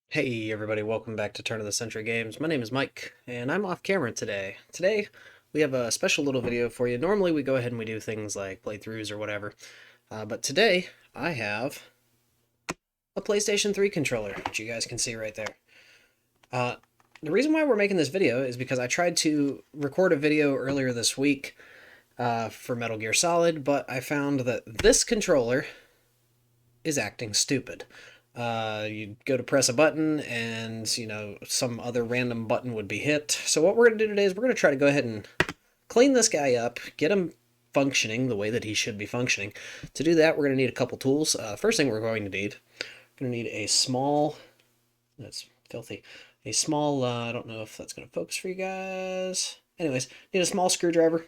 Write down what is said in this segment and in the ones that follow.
Hey everybody, welcome back to Turn of the Century Games. My name is Mike, and I'm off camera today. Today, we have a special little video for you. Normally we go ahead and we do things like playthroughs or whatever, but today I have a PlayStation 3 controller, which you guys can see right there. The reason why we're making this video is because I tried to record a video earlier this week for Metal Gear Solid, but I found that this controller is acting stupid. You go to press a button and, some other random button would be hit. So what we're going to do today is we're going to try to go ahead and clean this guy up, get him functioning the way that he should be functioning. To do that, we're going to need a couple tools. First thing we're going to need, a small, that's filthy, a small, I don't know if that's going to focus for you guys. Anyways, need a small screwdriver.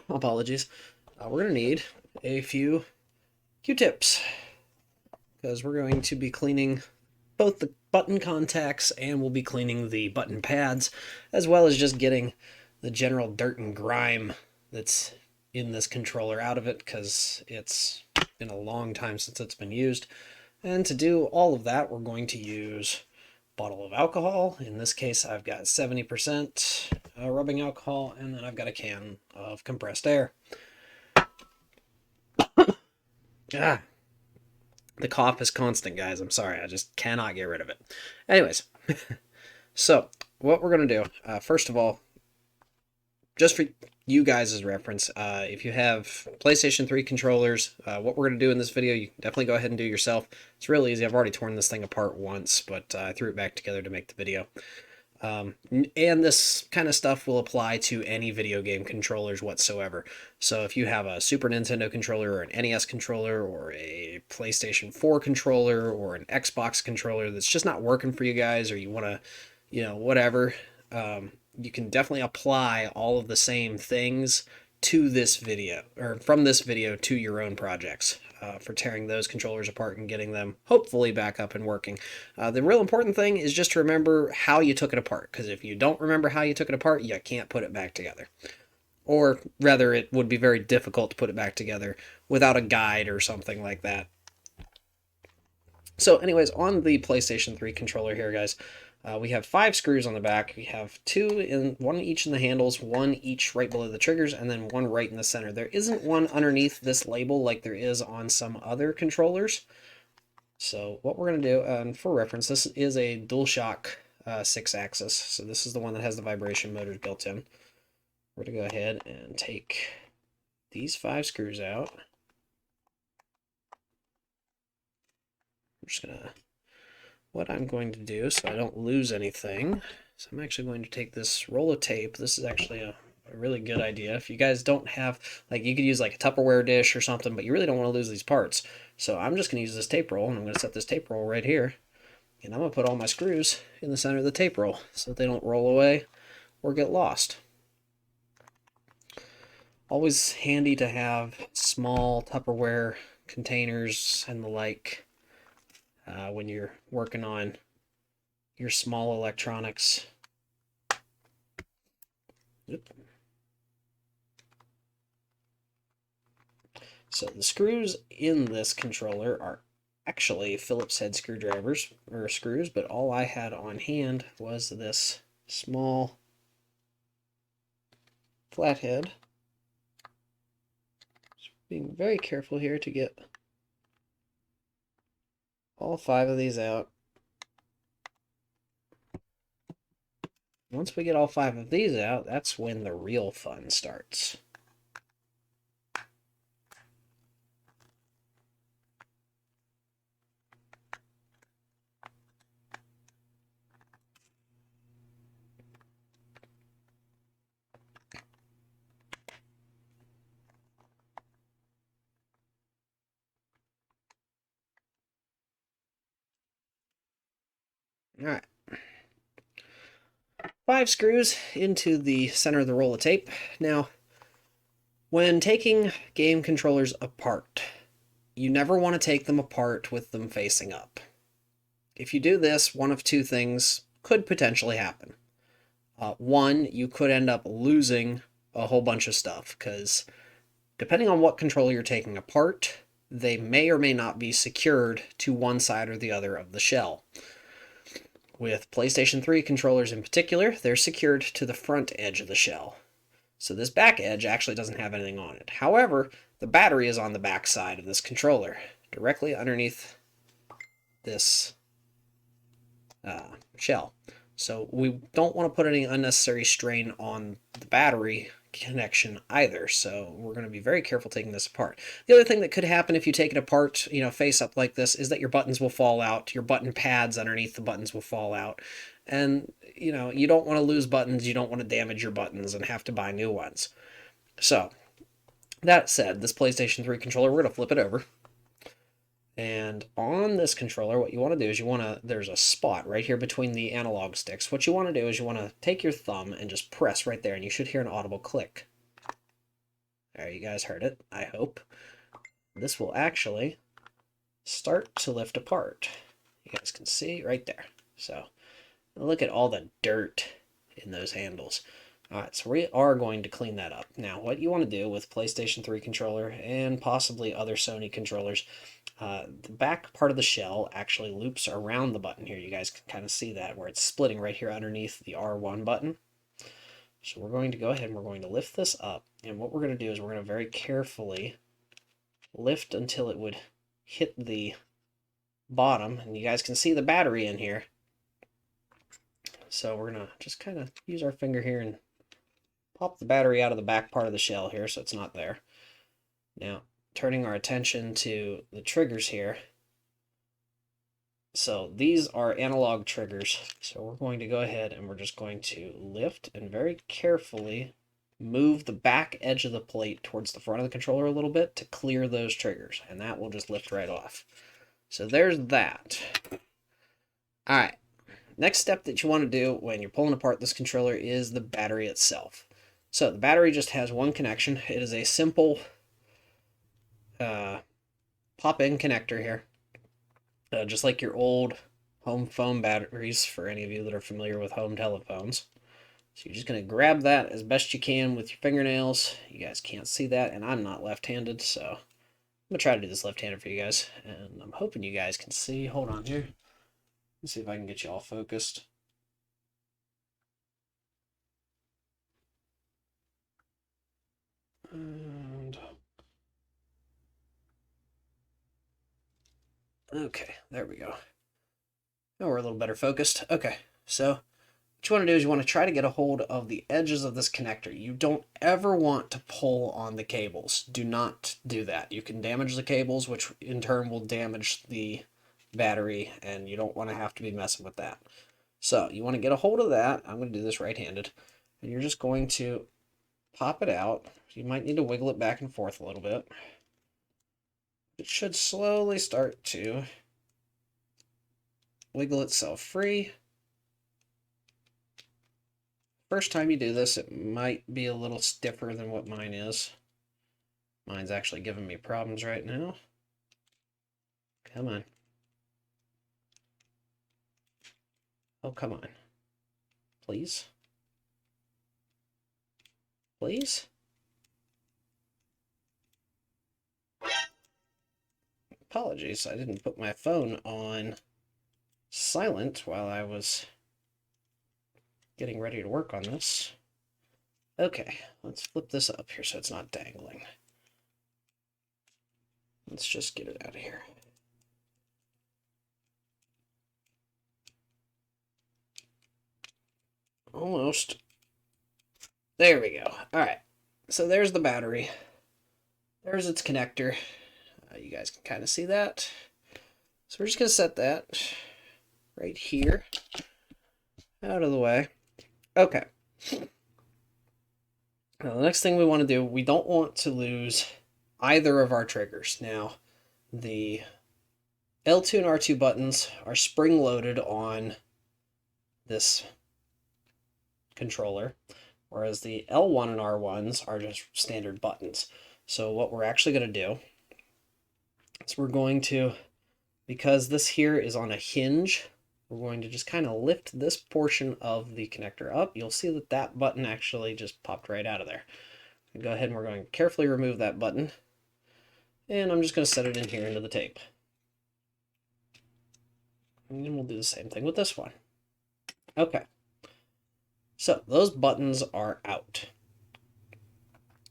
Apologies. We're going to need a few Q-tips, because we're going to be cleaning both the button contacts and we'll be cleaning the button pads, as well as just getting the general dirt and grime that's in this controller out of it, because it's been a long time since it's been used. And to do all of that, we're going to use a bottle of alcohol. In this case, I've got 70% rubbing alcohol, and then I've got a can of compressed air. Ah, the cough is constant, guys. I'm sorry. I just cannot get rid of it. Anyways, so what we're going to do, first of all, just for you guys' reference, if you have PlayStation 3 controllers, what we're going to do in this video, you can definitely go ahead and do yourself. It's really easy. I've already torn this thing apart once, but I threw it back together to make the video. And this kind of stuff will apply to any video game controllers whatsoever. So if you have a Super Nintendo controller or an NES controller or a PlayStation 4 controller or an Xbox controller that's just not working for you guys, or you want to, whatever, you can definitely apply all of the same things to this video, or from this video to your own projects, for tearing those controllers apart and getting them hopefully back up and working. The real important thing is just to remember how you took it apart, because if you don't remember how you took it apart, you can't put it back together. Or rather, it would be very difficult to put it back together without a guide or something like that. So anyways, on the PlayStation 3 controller here, guys, we have 5 screws on the back. We have one each in the handles, one each right below the triggers, and then one right in the center. There isn't one underneath this label like there is on some other controllers. So what we're going to do, and for reference, this is a DualShock 6-axis. So this is the one that has the vibration motors built in. We're going to go ahead and take these 5 screws out. I'm just going to... What I'm going to do, so I don't lose anything, so I'm actually going to take this roll of tape. This is actually a really good idea. If you guys don't have, like, you could use like a Tupperware dish or something, but you really don't want to lose these parts. So I'm just going to use this tape roll, and I'm going to set this tape roll right here. And I'm going to put all my screws in the center of the tape roll so that they don't roll away or get lost. Always handy to have small Tupperware containers and the like when you're working on your small electronics. Oop. So the screws in this controller are actually Phillips head screwdrivers, or screws, but all I had on hand was this small flathead. Just being very careful here to get all 5 of these out. Once we get all 5 of these out, that's when the real fun starts. All right. 5 screws into the center of the roll of tape. Now, when taking game controllers apart, you never want to take them apart with them facing up. If you do this, one of 2 things could potentially happen. One, you could end up losing a whole bunch of stuff, because depending on what controller you're taking apart, they may or may not be secured to one side or the other of the shell. With PlayStation 3 controllers in particular, they're secured to the front edge of the shell. So this back edge actually doesn't have anything on it. However, the battery is on the back side of this controller, directly underneath this shell. So we don't want to put any unnecessary strain on the battery connection either, so we're going to be very careful taking this apart. The other thing that could happen if you take it apart, face up like this, is that your buttons will fall out, your button pads underneath the buttons will fall out, and you don't want to lose buttons, you don't want to damage your buttons and have to buy new ones. So that said, this PlayStation 3 controller, we're going to flip it over. And on this controller, what you want to do is there's a spot right here between the analog sticks. What you want to do is you want to take your thumb and just press right there, and you should hear an audible click. There, you guys heard it, I hope. This will actually start to lift apart. You guys can see right there. So look at all the dirt in those handles. Alright, so we are going to clean that up. Now, what you want to do with PlayStation 3 controller and possibly other Sony controllers, the back part of the shell actually loops around the button here. You guys can kind of see that where it's splitting right here underneath the R1 button. So we're going to go ahead and we're going to lift this up. And what we're going to do is we're going to very carefully lift until it would hit the bottom. And you guys can see the battery in here. So we're going to just kind of use our finger here and pop the battery out of the back part of the shell here so it's not there. Now, turning our attention to the triggers here. So these are analog triggers. So we're going to go ahead and we're just going to lift and very carefully move the back edge of the plate towards the front of the controller a little bit to clear those triggers. And that will just lift right off. So there's that. Alright. Next step that you want to do when you're pulling apart this controller is the battery itself. So the battery just has one connection. It is a simple pop-in connector here. Just like your old home phone batteries, for any of you that are familiar with home telephones. So you're just going to grab that as best you can with your fingernails. You guys can't see that, and I'm not left-handed, so I'm going to try to do this left-handed for you guys. And I'm hoping you guys can see. Hold on here. Let's see if I can get you all focused. And okay, there we go. Now we're a little better focused. Okay, so what you want to do is you want to try to get a hold of the edges of this connector. You don't ever want to pull on the cables. Do not do that. You can damage the cables, which in turn will damage the battery, and you don't want to have to be messing with that. So you want to get a hold of that. I'm going to do this right-handed. And you're just going to pop it out. You might need to wiggle it back and forth a little bit. It should slowly start to wiggle itself free. First time you do this, it might be a little stiffer than what mine is. Mine's actually giving me problems right now. Come on. Oh, come on. Please? Please? Apologies, I didn't put my phone on silent while I was getting ready to work on this. Okay, let's flip this up here so it's not dangling. Let's just get it out of here. Almost. There we go. Alright, so there's the battery. There's its connector. You guys can kind of see that. So we're just going to set that right here out of the way. Okay. Now, the next thing we want to do, we don't want to lose either of our triggers. Now, the L2 and R2 buttons are spring-loaded on this controller, whereas the L1 and R1s are just standard buttons. So what we're actually going to do is we're going to, because this here is on a hinge, we're going to just kind of lift this portion of the connector up. You'll see that that button actually just popped right out of there. Go ahead and we're going to carefully remove that button. And I'm just going to set it in here into the tape. And then we'll do the same thing with this one. Okay. So those buttons are out.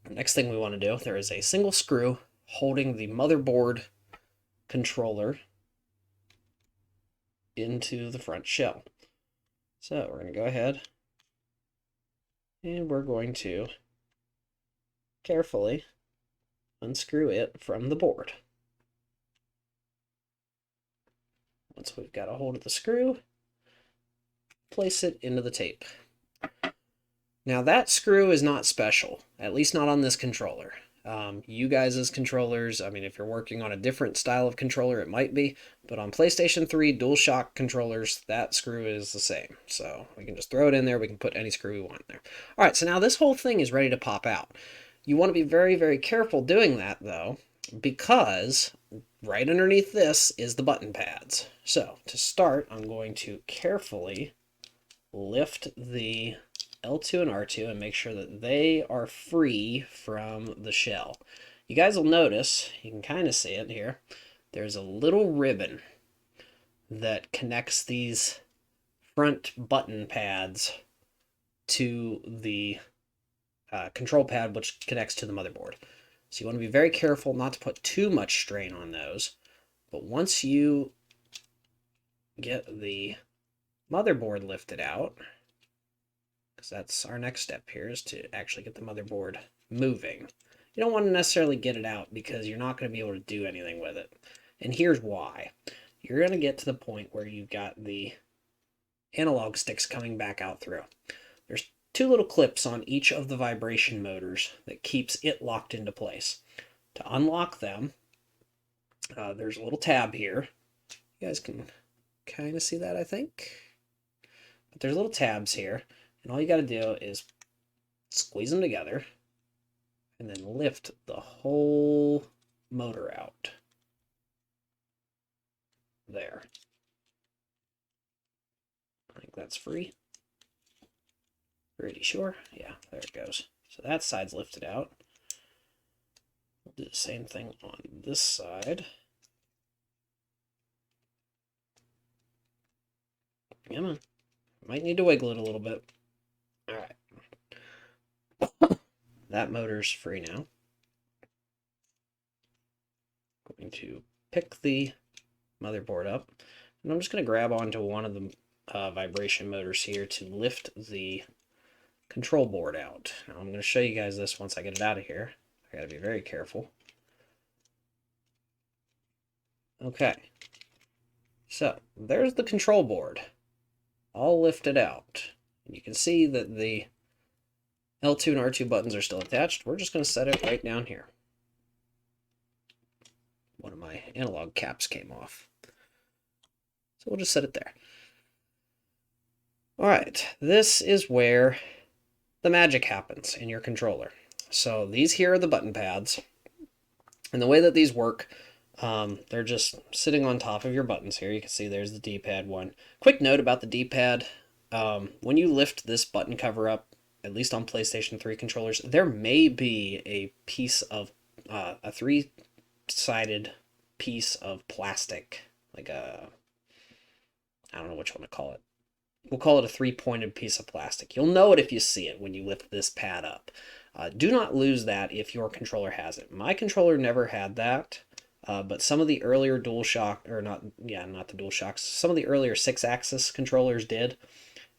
The next thing we want to do, there is a single screw holding the motherboard controller into the front shell. So we're going to go ahead and we're going to carefully unscrew it from the board. Once we've got a hold of the screw, place it into the tape. Now that screw is not special, at least not on this controller. You guys' controllers, I mean, if you're working on a different style of controller, it might be, but on PlayStation 3 DualShock controllers, that screw is the same. So we can just throw it in there, we can put any screw we want in there. All right, so now this whole thing is ready to pop out. You want to be very, very careful doing that, though, because right underneath this is the button pads. So to start, I'm going to carefully lift the L2 and R2 and make sure that they are free from the shell. You guys will notice, you can kind of see it here, there's a little ribbon that connects these front button pads to the control pad, which connects to the motherboard. So you want to be very careful not to put too much strain on those. But once you get the motherboard lifted out, because that's our next step here, is to actually get the motherboard moving. You don't want to necessarily get it out because you're not going to be able to do anything with it. And here's why. You're going to get to the point where you've got the analog sticks coming back out through. There's two little clips on each of the vibration motors that keeps it locked into place. To unlock them, there's a little tab here. You guys can kind of see that, I think. But there's little tabs here. And all you got to do is squeeze them together and then lift the whole motor out. There. I think that's free. Pretty sure. Yeah, there it goes. So that side's lifted out. We'll do the same thing on this side. Come on. Might need to wiggle it a little bit. Alright. That motor's free now. Going to pick the motherboard up. And I'm just going to grab onto one of the vibration motors here to lift the control board out. Now I'm going to show you guys this once I get it out of here. I got to be very careful. Okay. So there's the control board, all lifted out. And you can see that the L2 and R2 buttons are still attached. We're just going to set it right down here. One of my analog caps came off. So we'll just set it there. Alright, this is where the magic happens in your controller. So these here are the button pads. And the way that these work, they're just sitting on top of your buttons here. You can see there's the D-pad one. Quick note about the D-pad. When you lift this button cover up, at least on PlayStation 3 controllers, there may be a piece of, a three-sided piece of plastic, like a, I don't know which one to call it. We'll call it a three-pointed piece of plastic. You'll know it if you see it when you lift this pad up. Do not lose that if your controller has it. My controller never had that, but some of the earlier DualShock, or not the DualShocks, some of the earlier 6-axis controllers did.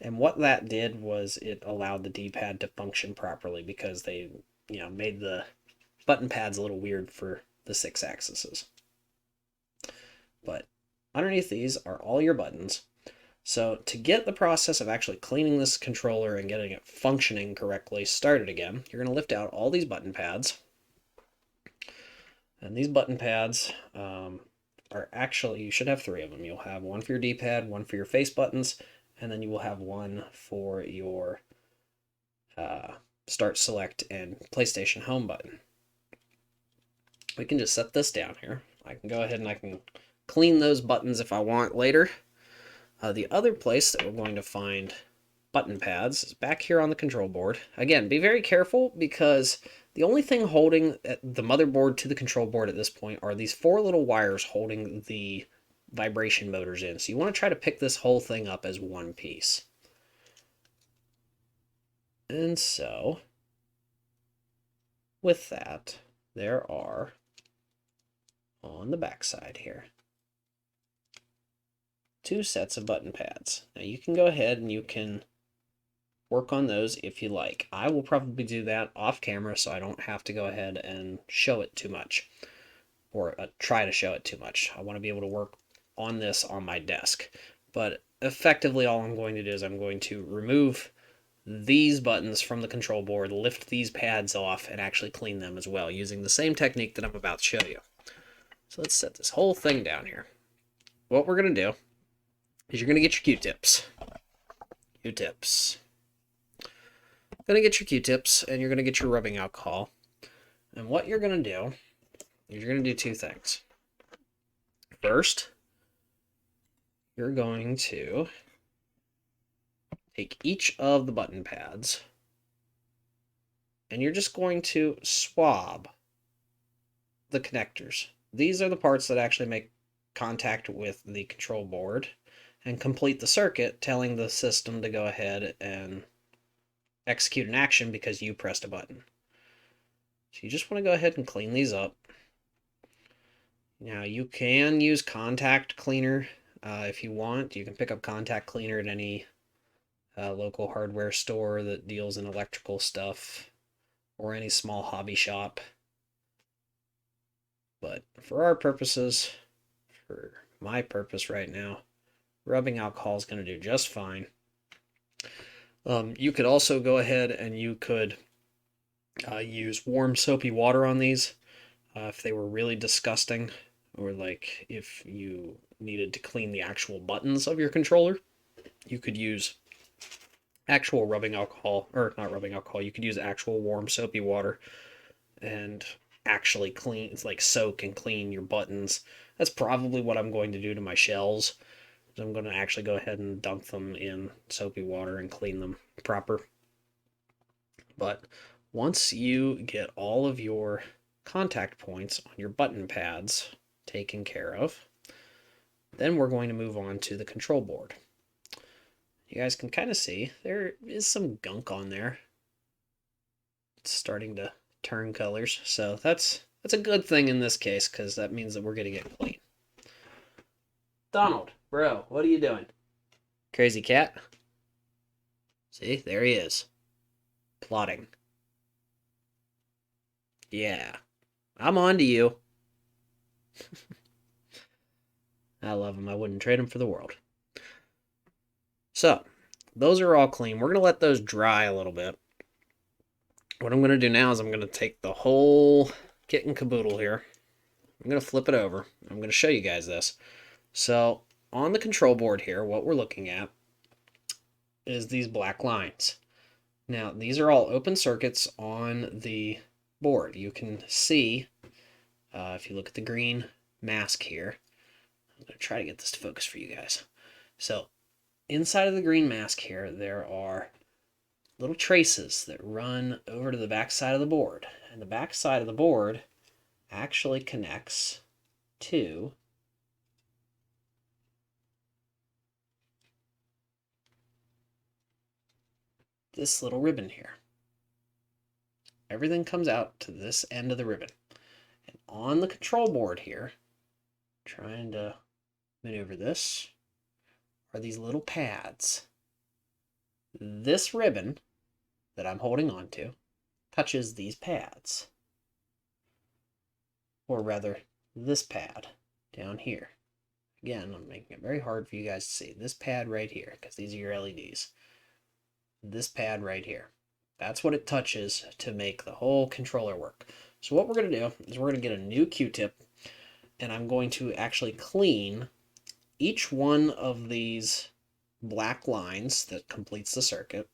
And what that did was it allowed the D-pad to function properly because they, made the button pads a little weird for the 6-axes. But underneath these are all your buttons. So to get the process of actually cleaning this controller and getting it functioning correctly started again, you're going to lift out all these button pads. And these button pads are actually, you should have 3 of them. You'll have one for your D-pad, one for your face buttons, and then you will have one for your Start, Select, and PlayStation Home button. We can just set this down here. I can go ahead and I can clean those buttons if I want later. The other place that we're going to find button pads is back here on the control board. Again, be very careful because the only thing holding the motherboard to the control board at this point are these 4 little wires holding the vibration motors in. So you want to try to pick this whole thing up as one piece. And so, with that, there are, on the back side here, 2 sets of button pads. Now you can go ahead and you can work on those if you like. I will probably do that off camera so I don't have to go ahead and show it too much, or try to show it too much. I want to be able to work on this on my desk. But effectively all I'm going to do is I'm going to remove these buttons from the control board, lift these pads off, and actually clean them as well using the same technique that I'm about to show you. So let's set this whole thing down here. What we're going to do is you're going to get your Q-tips. Q-tips. Going to get your Q-tips and you're going to get your rubbing alcohol. And what you're going to do is you're going to do 2 things. First, you're going to take each of the button pads and you're just going to swab the connectors. These are the parts that actually make contact with the control board and complete the circuit, telling the system to go ahead and execute an action because you pressed a button. So you just want to go ahead and clean these up. Now you can use contact cleaner if you want. You can pick up contact cleaner at any local hardware store that deals in electrical stuff, or any small hobby shop. But for our purposes, for my purpose right now, rubbing alcohol is going to do just fine. You could also go ahead and you could use warm soapy water on these if they were really disgusting, or like if you needed to clean the actual buttons of your controller, you could use actual rubbing alcohol, or not rubbing alcohol, you could use actual warm soapy water and actually clean, like soak and clean your buttons. That's probably what I'm going to do to my shells. I'm going to actually go ahead and dunk them in soapy water and clean them proper. But once you get all of your contact points on your button pads taken care of, then we're going to move on to the control board. You guys can kind of see there is some gunk on there. It's starting to turn colors, so that's a good thing in this case, because that means that we're getting it clean. Donald, bro, what are you doing? Crazy cat. See, there he is. Plotting. Yeah. I'm on to you. I love him. I wouldn't trade him for the world. So, those are all clean. We're going to let those dry a little bit. What I'm going to do now is I'm going to take the whole kit and caboodle here. I'm going to flip it over. I'm going to show you guys this. So, on the control board here, what we're looking at is these black lines. Now, these are all open circuits on the board. You can see, if you look at the green mask here, I'm going to try to get this to focus for you guys. So, inside of the green mask here, there are little traces that run over to the back side of the board. And the back side of the board actually connects to this little ribbon here. Everything comes out to this end of the ribbon. And on the control board here, trying to maneuver this, are these little pads. This ribbon that I'm holding on to touches these pads. Or rather, this pad down here. Again, I'm making it very hard for you guys to see. This pad right here, because these are your LEDs. This pad right here. That's what it touches to make the whole controller work. So what we're going to do is we're going to get a new Q-tip, and I'm going to actually clean each one of these black lines that completes the circuit.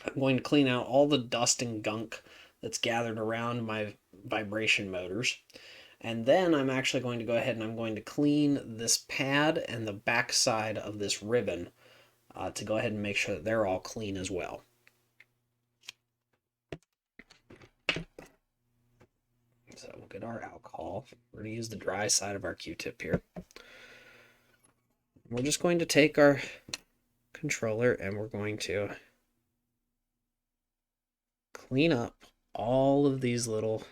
I'm going to clean out all the dust and gunk that's gathered around my vibration motors. And then I'm actually going to go ahead and I'm going to clean this pad and the back side of this ribbon to go ahead and make sure that they're all clean as well. So we'll get our alcohol. We're going to use the dry side of our Q-tip here. We're just going to take our controller and we're going to clean up all of these little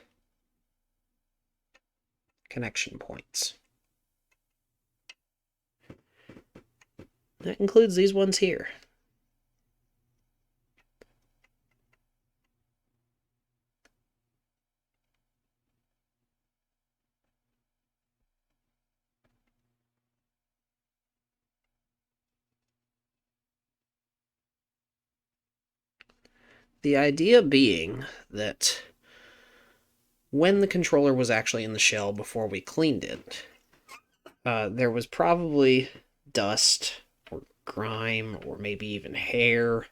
connection points. That includes these ones here. The idea being that when the controller was actually in the shell before we cleaned it, there was probably dust or grime or maybe even hair,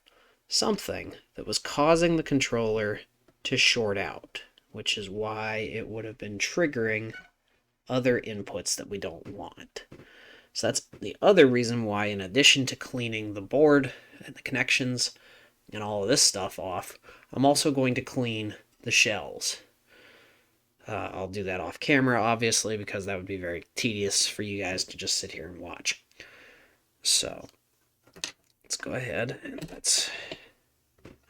something that was causing the controller to short out, which is why it would have been triggering other inputs that we don't want. So that's the other reason why, in addition to cleaning the board and the connections and all of this stuff off, I'm also going to clean the shells. I'll do that off camera, obviously, because that would be very tedious for you guys to just sit here and watch. So let's go ahead and let's...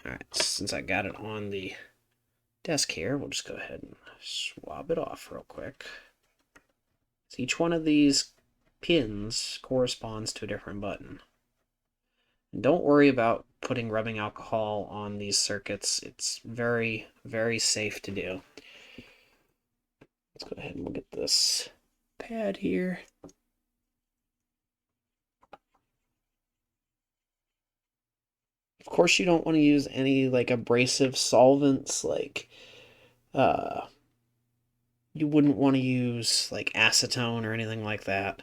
Alright, since I got it on the desk here, we'll just go ahead and swab it off real quick. So each one of these pins corresponds to a different button. And don't worry about putting rubbing alcohol on these circuits. It's very, very safe to do. Let's go ahead and look at this pad here. Of course, you don't want to use any like abrasive solvents, like you wouldn't want to use like acetone or anything like that.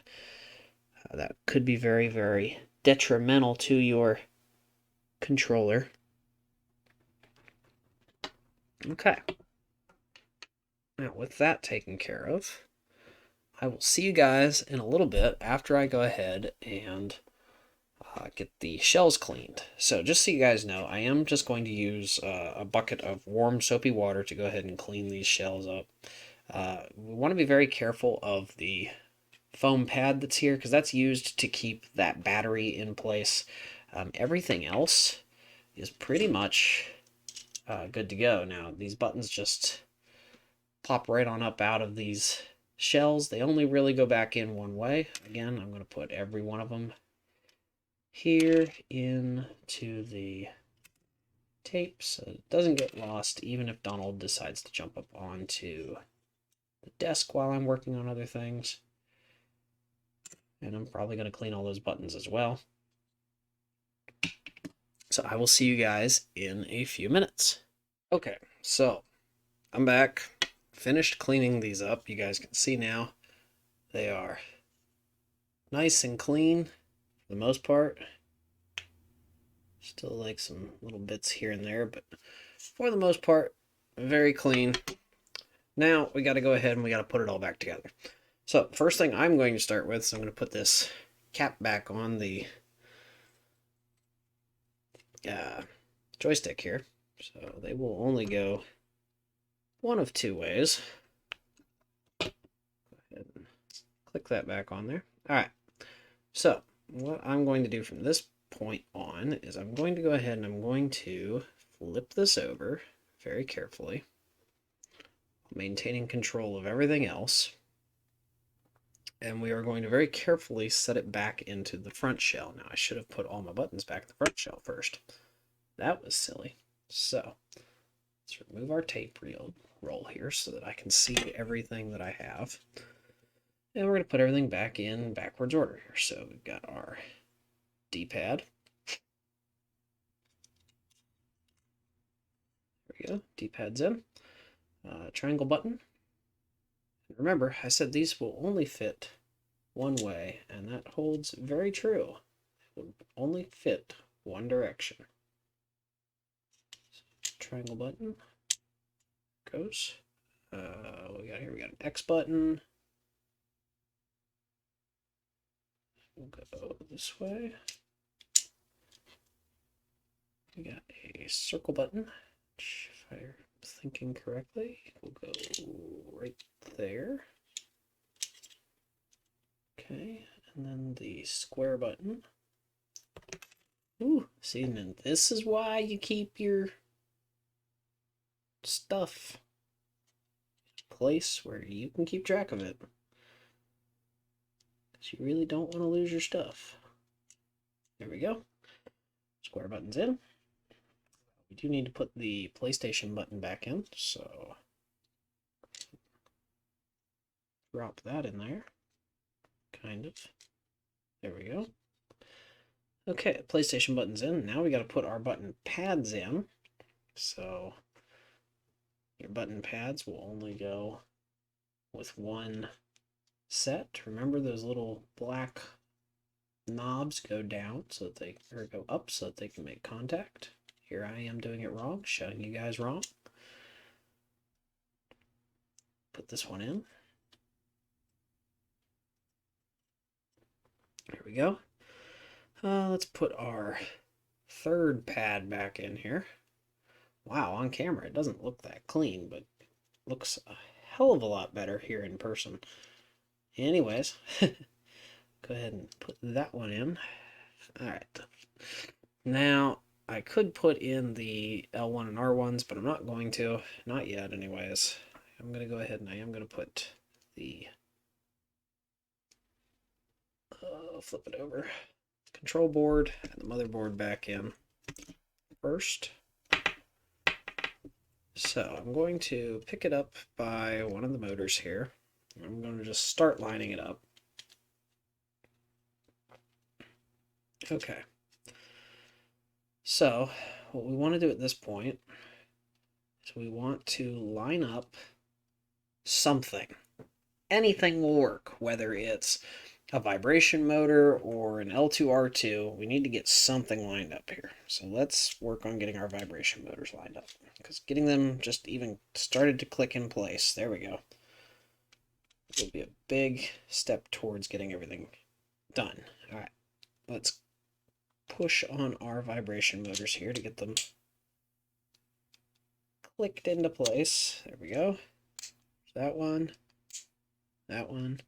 That could be very, very detrimental to your controller. Okay. Now, with that taken care of, I will see you guys in a little bit after I go ahead and get the shells cleaned. So just so you guys know, I am just going to use a bucket of warm soapy water to go ahead and clean these shells up. We want to be very careful of the foam pad that's here because that's used to keep that battery in place. Everything else is pretty much good to go. Now, these buttons just pop right on up out of these shells. They only really go back in one way. Again, I'm going to put every one of them here into the tape so it doesn't get lost, even if Donald decides to jump up onto the desk while I'm working on other things. And I'm probably going to clean all those buttons as well. So I will see you guys in a few minutes. Okay, so I'm back. Finished cleaning these up. You guys can see now they are nice and clean for the most part. Still like some little bits here and there, but for the most part, very clean. Now we got to go ahead and we got to put it all back together. So first thing I'm going to start with is I'm going to put this cap back on the joystick here. So they will only go one of two ways. Go ahead and click that back on there. All right. So what I'm going to do from this point on is I'm going to go ahead and I'm going to flip this over very carefully, maintaining control of everything else. And we are going to very carefully set it back into the front shell. Now, I should have put all my buttons back in the front shell first. That was silly. So, let's remove our tape roll here so that I can see everything that I have. And we're going to put everything back in backwards order here. So, we've got our D-pad. There we go. D-pad's in. Triangle button. Remember, I said these will only fit one way, and that holds very true. It will only fit one direction. So, triangle button goes. We got an X button. We'll go this way. we got a circle button, which, if I'm thinking correctly, will go right there. Okay, and then the square button. Ooh, see, and this is why you keep your stuff in a place where you can keep track of it. Because you really don't want to lose your stuff. There we go. Square button's in. We do need to put the PlayStation button back in, so drop that in there. Kind of. There we go. Okay, PlayStation button's in. Now we got to put our button pads in. So your button pads will only go with one set. Remember those little black knobs go down so that they, or go up so that they can make contact. Here I am doing it wrong, showing you guys wrong. Put this one in. There we go. Let's put our third pad back in here. Wow, on camera it doesn't look that clean, but it looks a hell of a lot better here in person. Anyways, go ahead and put that one in. Alright. Now, I could put in the L1 and R1s, but I'm not going to. Not yet, anyways. I'm going to go ahead and I am going to put the... flip it over. Control board and the motherboard back in first. So I'm going to pick it up by one of the motors here. I'm going to just start lining it up. Okay. So what we want to do at this point is we want to line up something. Anything will work, whether it's a vibration motor or an L2R2. We need to get something lined up here. So let's work on getting our vibration motors lined up, because getting them just even started to click in place. There we go. It will be a big step towards getting everything done. All right, let's push on our vibration motors here to get them clicked into place. There we go. That one. That one.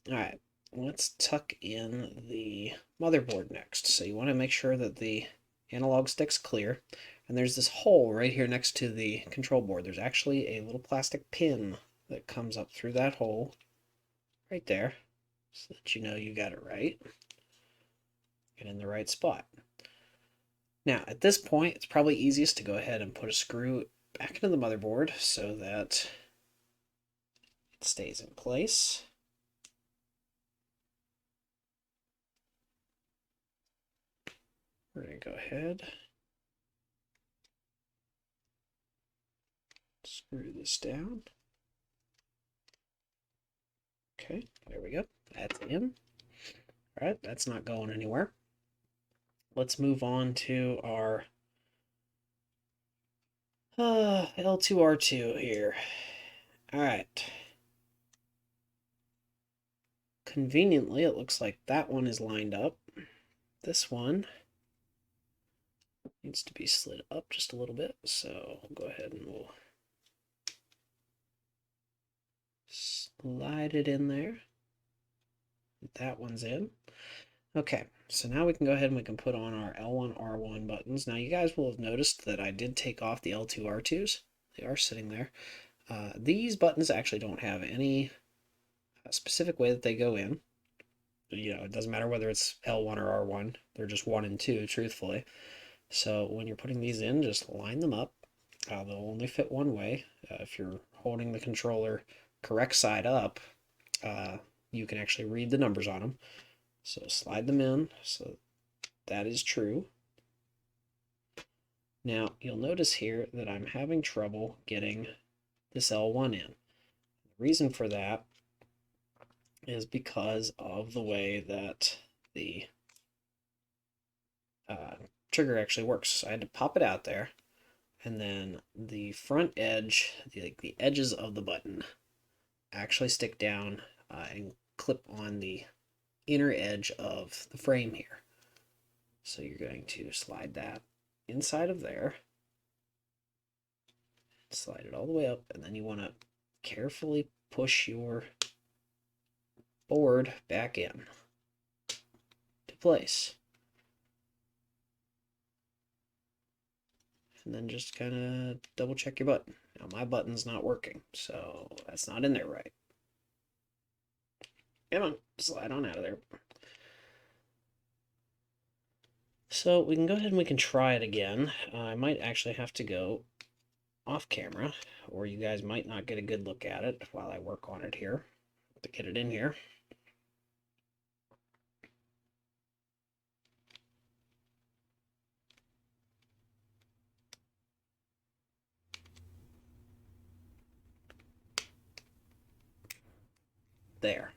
All right, let's tuck in the motherboard next. So you want to make sure that the analog stick's clear. And there's this hole right here next to the control board. There's actually a little plastic pin that comes up through that hole right there, so that you know you got it right and in the right spot. Now, at this point, it's probably easiest to go ahead and put a screw back into the motherboard so that it stays in place. We're going to go ahead, screw this down. Okay, there we go. That's in. All right, that's not going anywhere. Let's move on to our L2R2 here. All right. Conveniently, it looks like that one is lined up. This one needs to be slid up just a little bit, so we'll go ahead and we'll slide it in there. That one's in. Okay, so now we can go ahead and we can put on our L1, R1 buttons. Now you guys will have noticed that I did take off the L2, R2s. They are sitting there. These buttons actually don't have any specific way that they go in. You know, it doesn't matter whether it's L1 or R1. They're just 1 and 2, truthfully. So when you're putting these in, just line them up. They'll only fit one way. If you're holding the controller correct side up, you can actually read the numbers on them. So slide them in, so that is true. Now, you'll notice here that I'm having trouble getting this L1 in. The reason for that is because of the way that the trigger actually works. So I had to pop it out there, and then the front edge, the edges of the button actually stick down and clip on the inner edge of the frame here. So you're going to slide that inside of there, slide it all the way up, and then you want to carefully push your board back in to place. And then just kind of double check your button. Now my button's not working, so that's not in there right. Come on, slide on out of there. So we can go ahead and we can try it again. I might actually have to go off camera, or you guys might not get a good look at it while I work on it here to get it in here. There.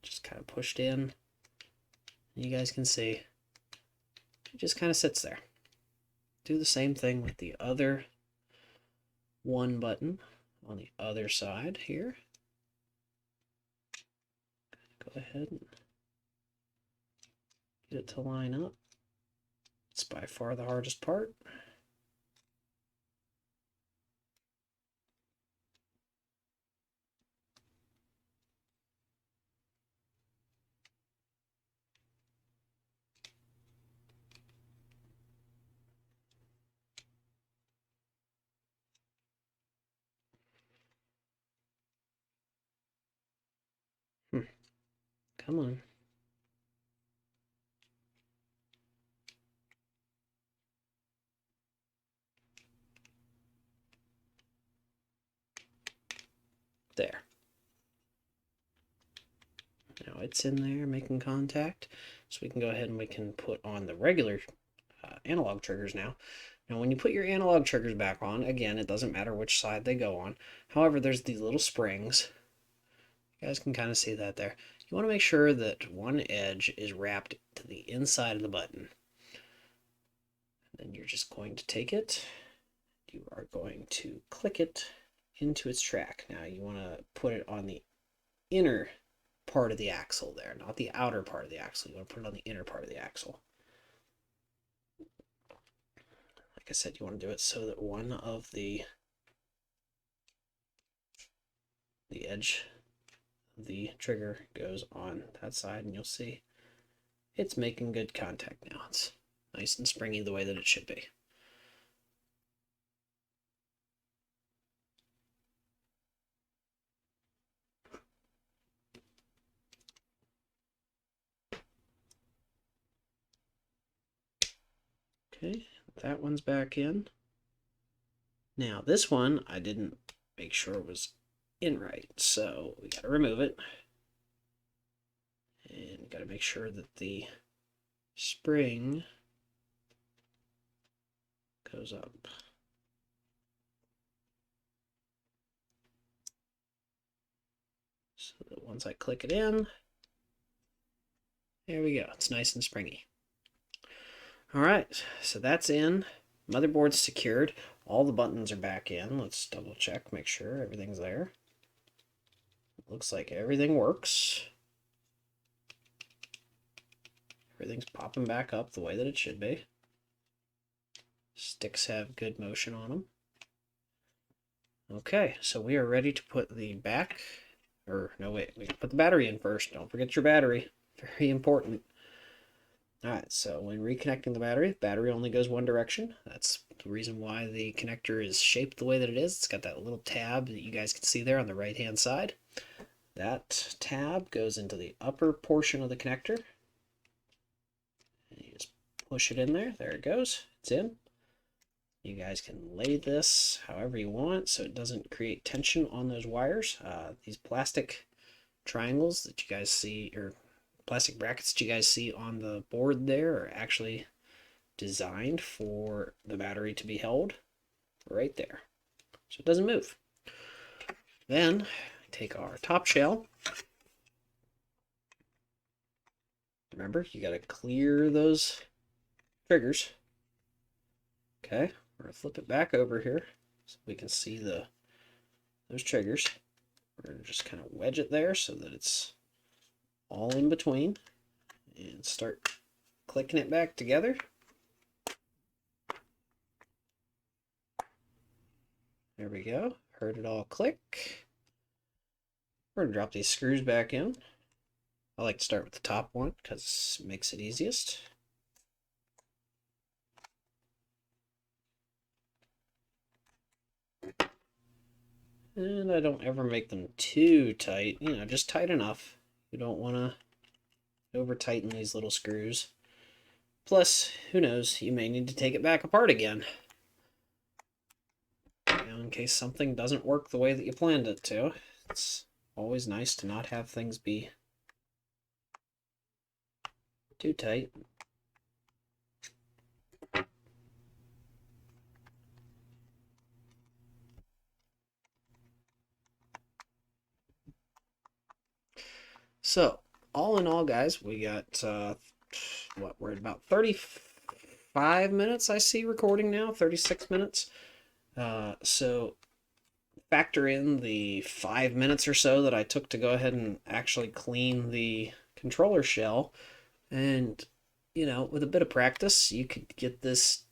Just kind of pushed in. You guys can see it just kind of sits there. Do the same thing with the other one button on the other side here. Go ahead and get it to line up. It's by far the hardest part. Come on. There. Now it's in there making contact. So we can go ahead and we can put on the regular analog triggers now. Now when you put your analog triggers back on, again, it doesn't matter which side they go on. However, there's these little springs. You guys can kind of see that there. You want to make sure that one edge is wrapped to the inside of the button. And then you're just going to take it. You are going to click it into its track. Now you want to put it on the inner part of the axle there, not the outer part of the axle. You want to put it on the inner part of the axle. Like I said, you want to do it so that one of the edge of the trigger goes on that side, and you'll see it's making good contact now. It's nice and springy the way that it should be. Okay, that one's back in. Now this one I didn't make sure was in right, so we got to remove it. And got to make sure that the spring goes up. So that once I click it in, there we go. It's nice and springy. All right, so that's in. Motherboard's secured. All the buttons are back in. Let's double check, make sure everything's there. Looks like everything works. Everything's popping back up the way that it should be. Sticks have good motion on them. Okay, so we are ready to put the back, or no wait, we put the battery in first. Don't forget your battery, very important. Alright, so when reconnecting the battery only goes one direction. That's the reason why the connector is shaped the way that it is. It's got that little tab that you guys can see there on the right hand side. That tab goes into the upper portion of the connector. And you just push it in there. There it goes. It's in. You guys can lay this however you want so it doesn't create tension on those wires. These plastic triangles that you guys see, or plastic brackets that you guys see on the board there, are actually designed for the battery to be held right there, so it doesn't move. Then take our top shell. Remember, you got to clear those triggers. Okay, we're going to flip it back over here so we can see those triggers. We're going to just kind of wedge it there so that it's all in between, and start clicking it back together. There we go. Heard it all click. We're going to drop these screws back in. I like to start with the top one because it makes it easiest. And I don't ever make them too tight, you know, just tight enough. You don't want to over tighten these little screws. Plus, who knows, you may need to take it back apart again. You know, in case something doesn't work the way that you planned it to. It's always nice to not have things be too tight. So, all in all, guys, we got, what, we're at about 35 minutes, I see, recording now, 36 minutes. So, factor in the 5 minutes or so that I took to go ahead and actually clean the controller shell. And, you know, with a bit of practice, you could get this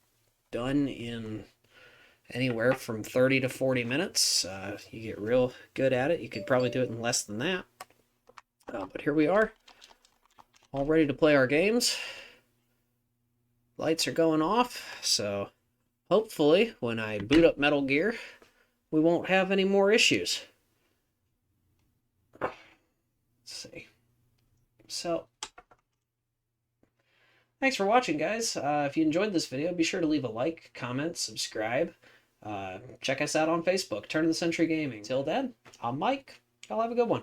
done in anywhere from 30 to 40 minutes. You get real good at it. You could probably do it in less than that. But here we are, all ready to play our games. Lights are going off, so hopefully when I boot up Metal Gear, we won't have any more issues. Let's see. So, thanks for watching, guys. If you enjoyed this video, be sure to leave a like, comment, subscribe. Check us out on Facebook, Turn of the Century Gaming. Till then, I'm Mike. Y'all have a good one.